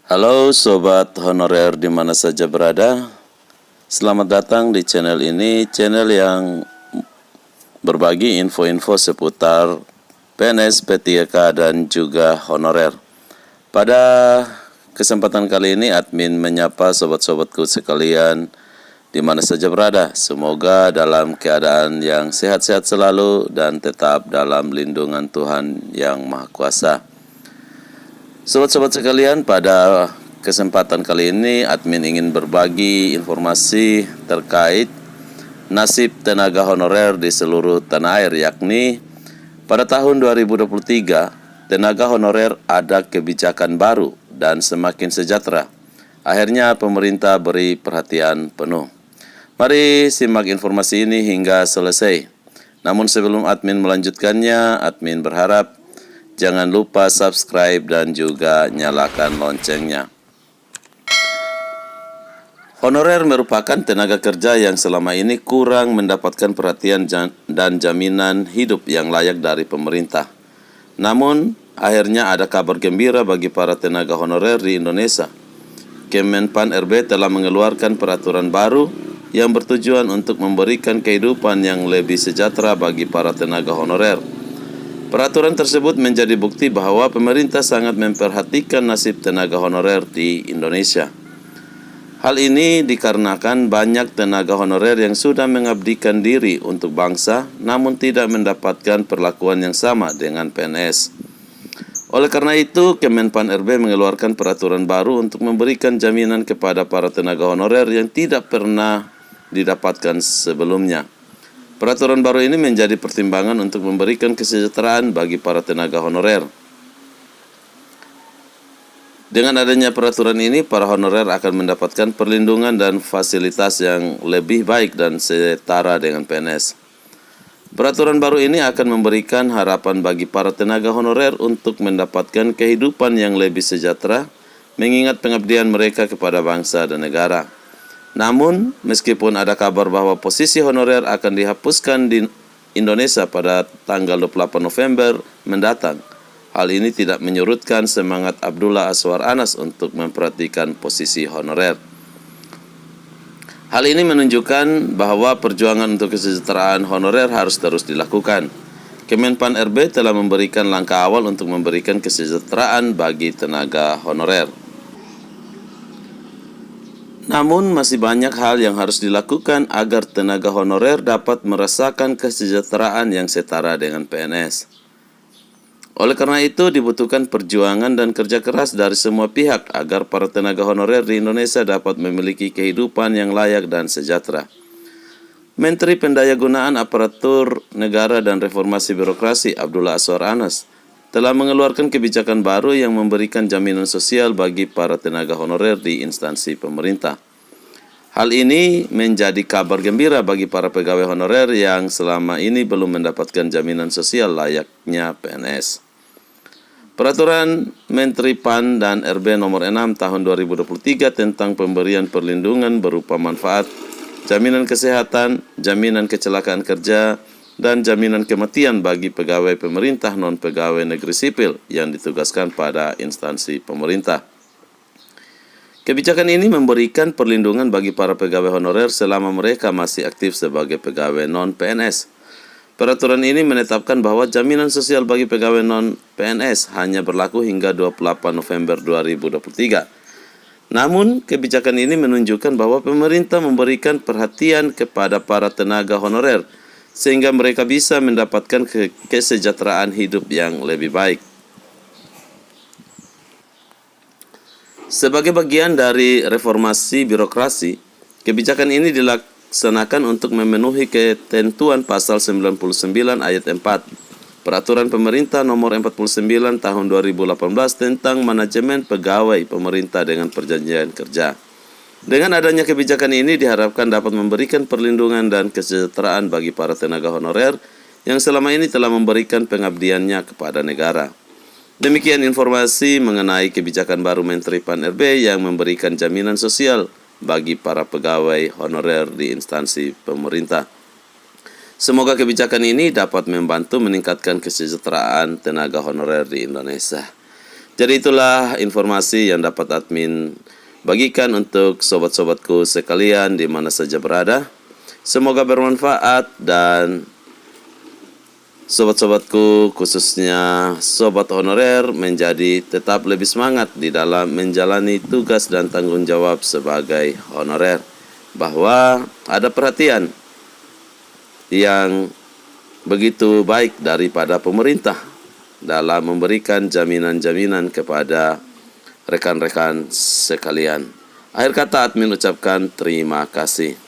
Halo Sobat Honorer di mana saja berada. Selamat datang di channel ini, channel yang berbagi info-info seputar PNS, P3K, dan juga honorer. Pada kesempatan kali ini, admin menyapa sobat-sobatku sekalian di mana saja berada. Semoga dalam keadaan yang sehat-sehat selalu dan tetap dalam lindungan Tuhan yang Maha Kuasa. Sobat-sobat sekalian, pada kesempatan kali ini admin ingin berbagi informasi terkait nasib tenaga honorer di seluruh tanah air, yakni pada tahun 2023 tenaga honorer ada kebijakan baru dan semakin sejahtera. Akhirnya pemerintah beri perhatian penuh. Mari simak informasi ini hingga selesai. Namun sebelum admin melanjutkannya, admin berharap jangan lupa subscribe dan juga nyalakan loncengnya. Honorer merupakan tenaga kerja yang selama ini kurang mendapatkan perhatian dan jaminan hidup yang layak dari pemerintah. Namun, akhirnya ada kabar gembira bagi para tenaga honorer di Indonesia. Kemenpan RB telah mengeluarkan peraturan baru yang bertujuan untuk memberikan kehidupan yang lebih sejahtera bagi para tenaga honorer. Peraturan tersebut menjadi bukti bahwa pemerintah sangat memperhatikan nasib tenaga honorer di Indonesia. Hal ini dikarenakan banyak tenaga honorer yang sudah mengabdikan diri untuk bangsa namun tidak mendapatkan perlakuan yang sama dengan PNS. Oleh karena itu, Kemenpan RB mengeluarkan peraturan baru untuk memberikan jaminan kepada para tenaga honorer yang tidak pernah didapatkan sebelumnya. Peraturan baru ini menjadi pertimbangan untuk memberikan kesejahteraan bagi para tenaga honorer. Dengan adanya peraturan ini, para honorer akan mendapatkan perlindungan dan fasilitas yang lebih baik dan setara dengan PNS. Peraturan baru ini akan memberikan harapan bagi para tenaga honorer untuk mendapatkan kehidupan yang lebih sejahtera, mengingat pengabdian mereka kepada bangsa dan negara. Namun, meskipun ada kabar bahwa posisi honorer akan dihapuskan di Indonesia pada tanggal 28 November mendatang, hal ini tidak menyurutkan semangat Abdullah Azwar Anas untuk memperhatikan posisi honorer. Hal ini menunjukkan bahwa perjuangan untuk kesejahteraan honorer harus terus dilakukan. Kemenpan RB telah memberikan langkah awal untuk memberikan kesejahteraan bagi tenaga honorer. Namun masih banyak hal yang harus dilakukan agar tenaga honorer dapat merasakan kesejahteraan yang setara dengan PNS. Oleh karena itu dibutuhkan perjuangan dan kerja keras dari semua pihak agar para tenaga honorer di Indonesia dapat memiliki kehidupan yang layak dan sejahtera. Menteri Pendayagunaan Aparatur Negara dan Reformasi Birokrasi Abdullah Azwar Anas telah mengeluarkan kebijakan baru yang memberikan jaminan sosial bagi para tenaga honorer di instansi pemerintah. Hal ini menjadi kabar gembira bagi para pegawai honorer yang selama ini belum mendapatkan jaminan sosial layaknya PNS. Peraturan Menteri PAN dan RB nomor 6 tahun 2023 tentang pemberian perlindungan berupa manfaat, jaminan kesehatan, jaminan kecelakaan kerja, dan jaminan kematian bagi pegawai pemerintah non-pegawai negeri sipil yang ditugaskan pada instansi pemerintah. Kebijakan ini memberikan perlindungan bagi para pegawai honorer selama mereka masih aktif sebagai pegawai non-PNS. Peraturan ini menetapkan bahwa jaminan sosial bagi pegawai non-PNS hanya berlaku hingga 28 November 2023. Namun, kebijakan ini menunjukkan bahwa pemerintah memberikan perhatian kepada para tenaga honorer sehingga mereka bisa mendapatkan kesejahteraan hidup yang lebih baik. Sebagai bagian dari reformasi birokrasi, kebijakan ini dilaksanakan untuk memenuhi ketentuan pasal 99 ayat 4 Peraturan Pemerintah Nomor 49 Tahun 2018 tentang manajemen pegawai pemerintah dengan perjanjian kerja. Dengan adanya kebijakan ini diharapkan dapat memberikan perlindungan dan kesejahteraan bagi para tenaga honorer yang selama ini telah memberikan pengabdiannya kepada negara. Demikian informasi mengenai kebijakan baru Menteri PAN RB yang memberikan jaminan sosial bagi para pegawai honorer di instansi pemerintah. Semoga kebijakan ini dapat membantu meningkatkan kesejahteraan tenaga honorer di Indonesia. Jadi itulah informasi yang dapat admin bagikan untuk sobat-sobatku sekalian di mana saja berada. Semoga bermanfaat dan sobat-sobatku khususnya sobat honorer menjadi tetap lebih semangat di dalam menjalani tugas dan tanggung jawab sebagai honorer. Bahwa ada perhatian yang begitu baik daripada pemerintah dalam memberikan jaminan-jaminan kepada rekan-rekan sekalian. Akhir kata admin ucapkan terima kasih.